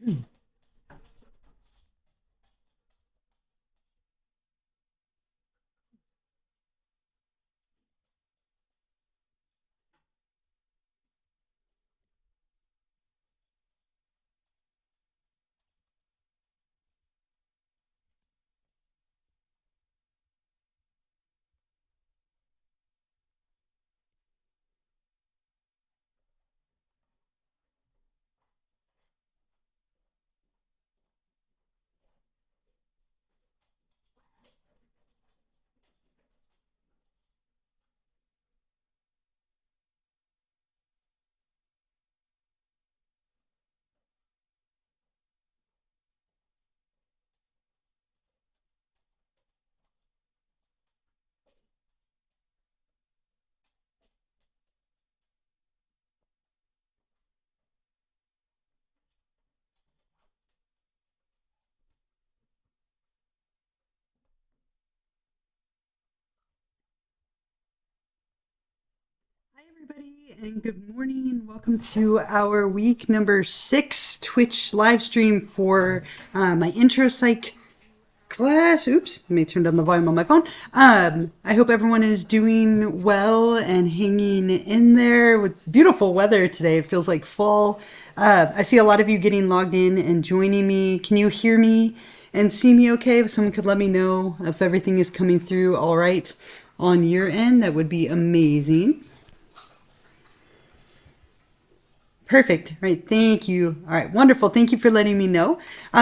Hi, everybody, and good morning. Welcome to our week number 6 Twitch live stream for my intro psych class. Oops, let me turn down the volume on my phone. I hope everyone is doing well and hanging in there with beautiful weather today. It feels like fall. I see a lot of you getting logged in and joining me. Can you hear me and see me okay? If someone could let me know if everything is coming through all right on your end, that would be amazing. Perfect. Right. Thank you. All right. Wonderful. Thank you for letting me know.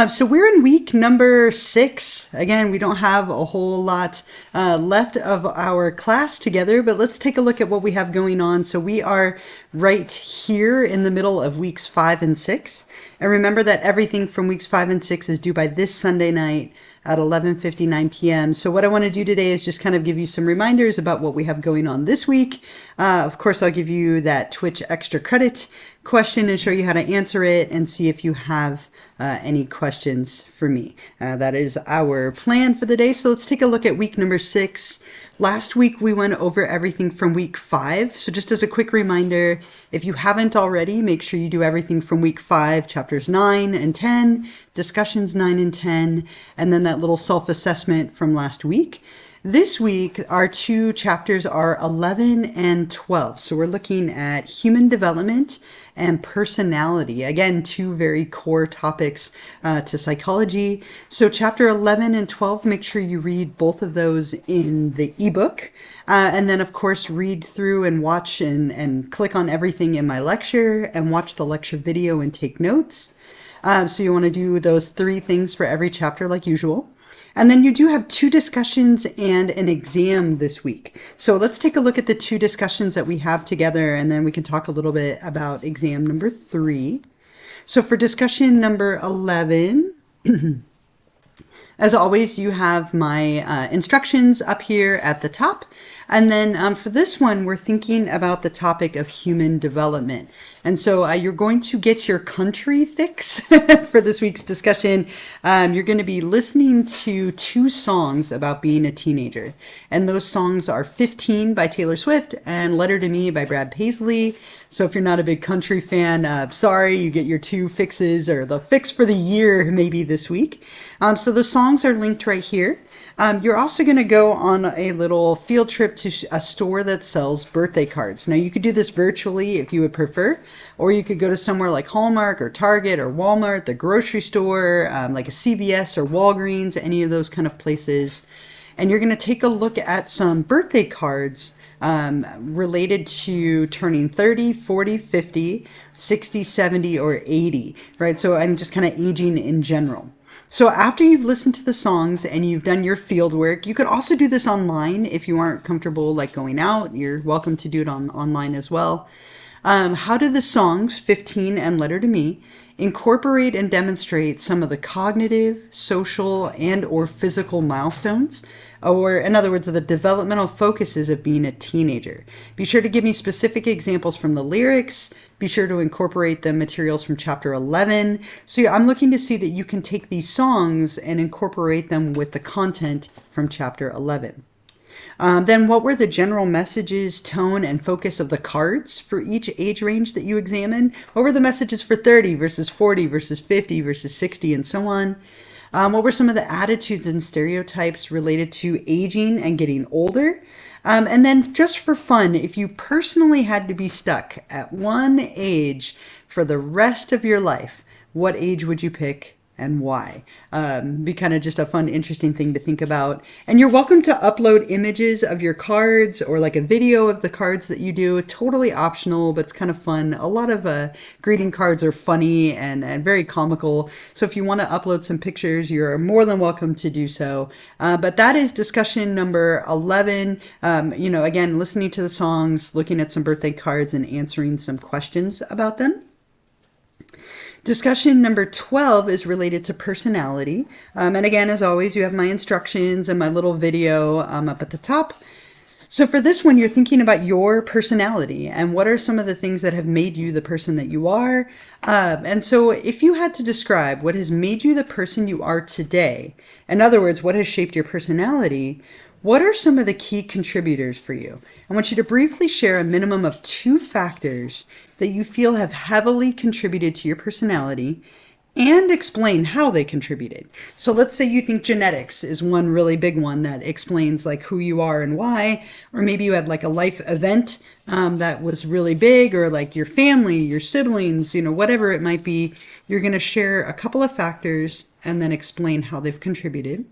So we're in week number 6. Again, we don't have a whole lot left of our class together, but let's take a look at what we have going on. So we are right here in the middle of weeks 5 and 6. And remember that everything from weeks 5 and 6 is due by this Sunday night at 11:59 p.m. So what I want to do today is just kind of give you some reminders about what we have going on this week. Of course, I'll give you that Twitch extra credit question and show you how to answer it and see if you have any questions for me. That is our plan for the day. So let's take a look at week number 6. Last week we went over everything from week 5. So just as a quick reminder, if you haven't already, make sure you do everything from week 5, chapters 9 and 10, discussions 9 and 10, and then that little self-assessment from last week. This week, our 2 chapters are 11 and 12. So we're looking at human development and personality. Again, 2 very core topics to psychology. So chapter 11 and 12, make sure you read both of those in the ebook. And then, of course, read through and watch and click on everything in my lecture and watch the lecture video and take notes. So you want to do those 3 things for every chapter like usual. And then you do have 2 discussions and an exam this week. So let's take a look at the 2 discussions that we have together, and then we can talk a little bit about exam number 3. So for discussion number 11, as always, you have my instructions up here at the top. And then for this one, we're thinking about the topic of human development. And so you're going to get your country fix for this week's discussion. You're going to be listening to 2 songs about being a teenager. And those songs are 15 by Taylor Swift and Letter to Me by Brad Paisley. So if you're not a big country fan, sorry, you get your 2 fixes, or the fix for the year maybe this week. So the songs are linked right here. You're also going to go on a little field trip to a store that sells birthday cards. Now, you could do this virtually if you would prefer, or you could go to somewhere like Hallmark or Target or Walmart, the grocery store, like a CVS or Walgreens, any of those kind of places. And you're going to take a look at some birthday cards related to turning 30, 40, 50, 60, 70, or 80, right? So I'm just kind of aging in general. So after you've listened to the songs and you've done your field work, you could also do this online if you aren't comfortable like going out. You're welcome to do it online as well. How do the songs, 15 and Letter to Me, incorporate and demonstrate some of the cognitive, social, and or physical milestones, or in other words, the developmental focuses of being a teenager? Be sure to give me specific examples from the lyrics. Be sure to incorporate the materials from chapter 11. So I'm looking to see that you can take these songs and incorporate them with the content from chapter 11. Then what were the general messages, tone, and focus of the cards for each age range that you examined? What were the messages for 30 versus 40 versus 50 versus 60 and so on? What were some of the attitudes and stereotypes related to aging and getting older? And then just for fun, if you personally had to be stuck at one age for the rest of your life, what age would you pick and why? Be kind of just a fun, interesting thing to think about. And you're welcome to upload images of your cards or like a video of the cards that you do. Totally optional, but it's kind of fun. A lot of greeting cards are funny and very comical. So if you want to upload some pictures, you're more than welcome to do so. But that is discussion number 11. Again, listening to the songs, looking at some birthday cards, and answering some questions about them. Discussion number 12 is related to personality. And again, as always, you have my instructions and my little video up at the top. So for this one, you're thinking about your personality and what are some of the things that have made you the person that you are. And so if you had to describe what has made you the person you are today, in other words, what has shaped your personality, what are some of the key contributors for you? I want you to briefly share a minimum of 2 factors that you feel have heavily contributed to your personality and explain how they contributed. So let's say you think genetics is one really big one that explains like who you are and why, or maybe you had like a life event that was really big, or like your family, your siblings, whatever it might be. You're going to share a couple of factors and then explain how they've contributed.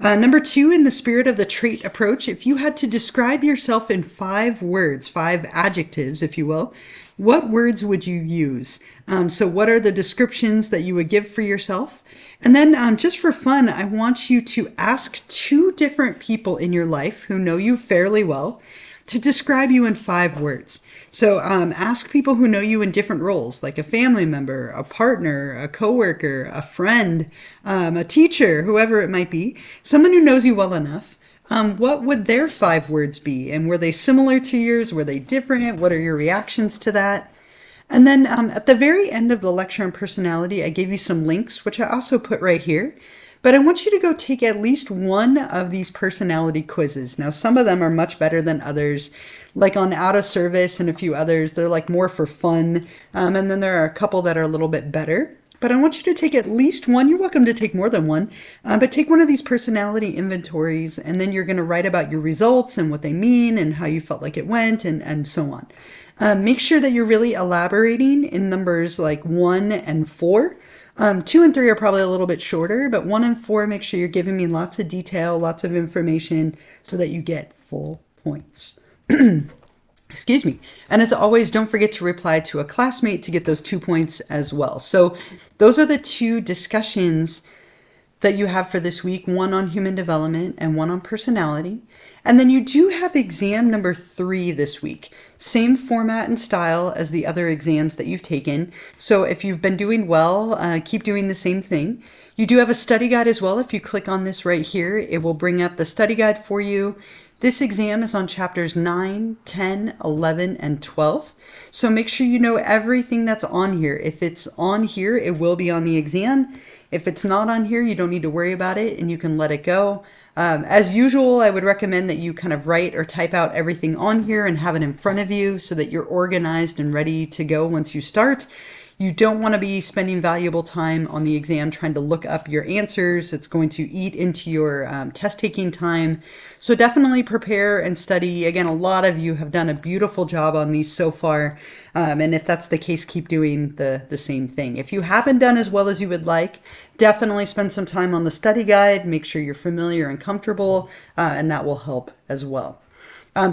Number 2, in the spirit of the trait approach, if you had to describe yourself in 5 words, 5 adjectives, if you will, what words would you use? So what are the descriptions that you would give for yourself? And then just for fun, I want you to ask 2 different people in your life who know you fairly well to describe you in 5 words. So ask people who know you in different roles, like a family member, a partner, a coworker, a friend, a teacher, whoever it might be, someone who knows you well enough. What would their 5 words be? And were they similar to yours? Were they different? What are your reactions to that? And then at the very end of the lecture on personality, I gave you some links, which I also put right here. But I want you to go take at least one of these personality quizzes. Now, some of them are much better than others. Like on Out of Service and a few others, they're like more for fun. And then there are a couple that are a little bit better. But I want you to take at least one. You're welcome to take more than one. But take one of these personality inventories, and then you're going to write about your results and what they mean and how you felt like it went and so on. Make sure that you're really elaborating in numbers like 1 and 4. 2 and 3 are probably a little bit shorter, but 1 and 4, make sure you're giving me lots of detail, lots of information so that you get full points. Excuse me. And as always, don't forget to reply to a classmate to get those 2 points as well. So those are the 2 discussions that you have for this week, one on human development and one on personality. And then you do have exam number 3 this week. Same format and style as the other exams that you've taken. So if you've been doing well, keep doing the same thing. You do have a study guide as well. If you click on this right here, it will bring up the study guide for you. This exam is on chapters 9, 10, 11, and 12. So make sure you know everything that's on here. If it's on here, it will be on the exam. If it's not on here, you don't need to worry about it and you can let it go. As usual, I would recommend that you kind of write or type out everything on here and have it in front of you so that you're organized and ready to go once you start. You don't want to be spending valuable time on the exam trying to look up your answers. It's going to eat into your test taking time. So definitely prepare and study. Again, a lot of you have done a beautiful job on these so far. And if that's the case, keep doing the same thing. If you haven't done as well as you would like, definitely spend some time on the study guide. Make sure you're familiar and comfortable, and that will help as well.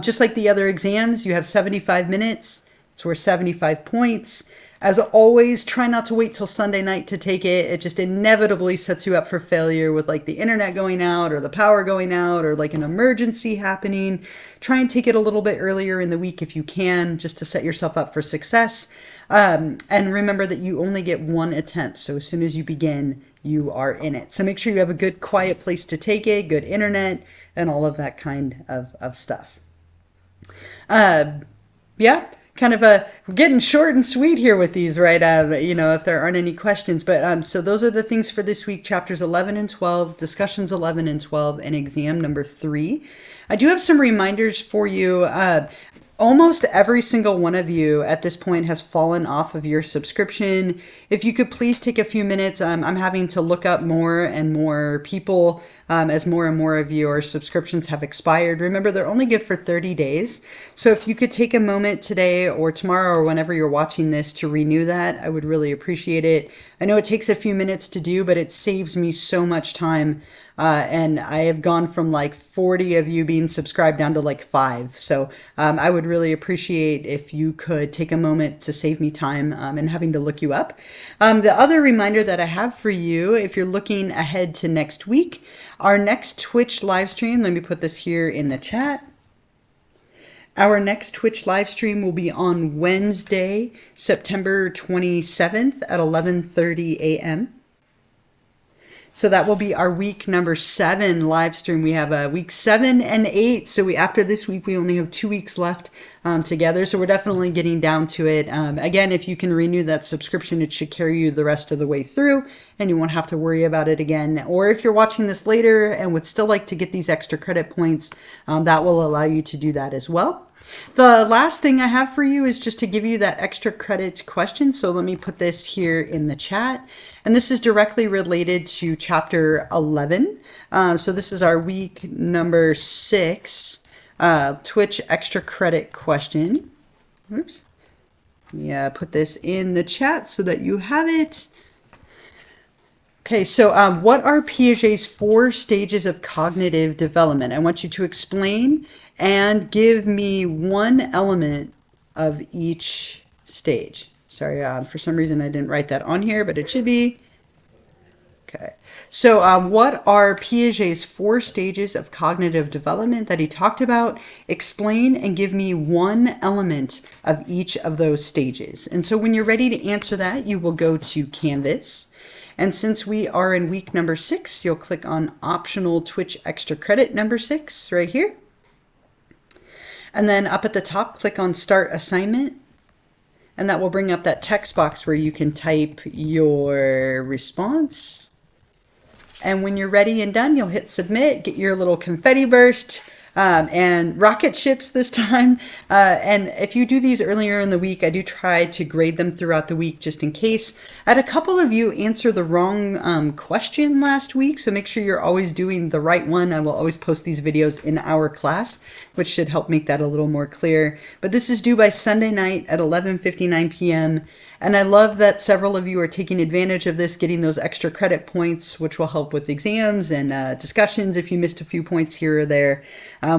Just like the other exams, you have 75 minutes. It's worth 75 points. As always, try not to wait till Sunday night to take it. It just inevitably sets you up for failure with like the internet going out or the power going out or like an emergency happening. Try and take it a little bit earlier in the week if you can, just to set yourself up for success. And remember that you only get 1 attempt. So as soon as you begin, you are in it. So make sure you have a good quiet place to take it, good internet, and all of that kind of stuff. Yeah. kind of we're getting short and sweet here with these, right? You know, if there aren't any questions, but so those are the things for this week: chapters 11 and 12, discussions 11 and 12, and exam number 3. I do have some reminders for you. Almost every single one of you at this point has fallen off of your subscription. If you could please take a few minutes, I'm having to look up more and more people as more and more of your subscriptions have expired. Remember, they're only good for 30 days. So if you could take a moment today or tomorrow or whenever you're watching this to renew that, I would really appreciate it. I know it takes a few minutes to do, but it saves me so much time. And I have gone from like 40 of you being subscribed down to like 5. So I would really appreciate if you could take a moment to save me time and having to look you up. The other reminder that I have for you, if you're looking ahead to next week, our next Twitch live stream, let me put this here in the chat. Our next Twitch live stream will be on Wednesday, September 27th at 11:30 a.m. So that will be our week number 7 live stream. We have week 7 and 8. So after this week, we only have 2 weeks left together. So we're definitely getting down to it. Again, if you can renew that subscription, it should carry you the rest of the way through and you won't have to worry about it again. Or if you're watching this later and would still like to get these extra credit points, that will allow you to do that as well. The last thing I have for you is just to give you that extra credit question. So let me put this here in the chat. And this is directly related to chapter 11. So this is our week number 6 Twitch extra credit question. Oops. Yeah, put this in the chat so that you have it. Okay, so what are Piaget's 4 stages of cognitive development? I want you to explain and give me one element of each stage. Sorry, for some reason I didn't write that on here, but it should be. Okay, so what are Piaget's 4 stages of cognitive development that he talked about? Explain and give me one element of each of those stages. And so when you're ready to answer that, you will go to Canvas. And since we are in week number 6, you'll click on optional Twitch extra credit number 6 right here. And then up at the top, click on Start Assignment. And that will bring up that text box where you can type your response. And when you're ready and done, you'll hit Submit, get your little confetti burst. And rocket ships this time. And if you do these earlier in the week, I do try to grade them throughout the week just in case. I had a couple of you answer the wrong question last week, so make sure you're always doing the right one. I will always post these videos in our class, which should help make that a little more clear. But this is due by Sunday night at 11:59 p.m. And I love that several of you are taking advantage of this, getting those extra credit points, which will help with exams and discussions if you missed a few points here or there.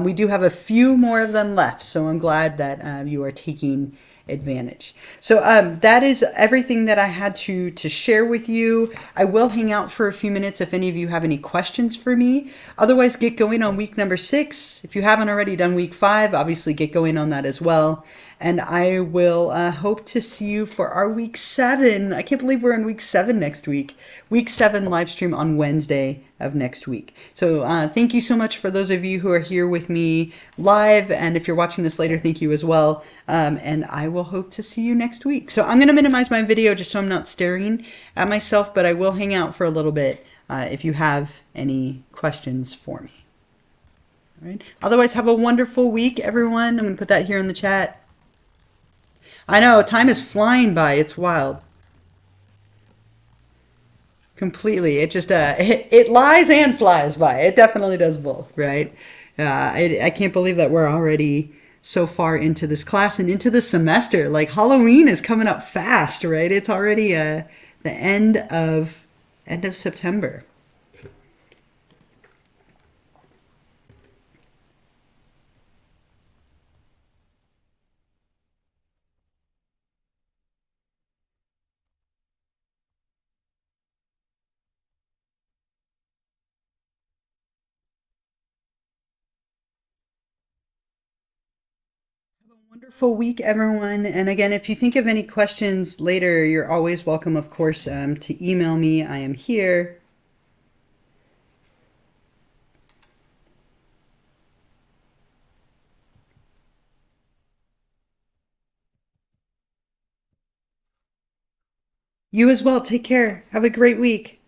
We do have a few more of them left, so I'm glad that you are taking advantage. So that is everything that I had to share with you. I will hang out for a few minutes if any of you have any questions for me. Otherwise, get going on week number 6. If you haven't already done week 5, obviously get going on that as well. And I will hope to see you for our week 7. I can't believe we're in week 7 next week. Week 7 live stream on Wednesday of next week. So thank you so much for those of you who are here with me live. And if you're watching this later, thank you as well. And I will hope to see you next week. So I'm going to minimize my video just so I'm not staring at myself, but I will hang out for a little bit if you have any questions for me. All right. Otherwise, have a wonderful week, everyone. I'm going to put that here in the chat. I know, time is flying by. It's wild. Completely. It just, it lies and flies by. It definitely does both, right? I can't believe that we're already so far into this class and into the semester. Like, Halloween is coming up fast, right? It's already the end of September. Wonderful week, everyone. And again, if you think of any questions later, you're always welcome, of course, to email me. I am here. You as well. Take care. Have a great week.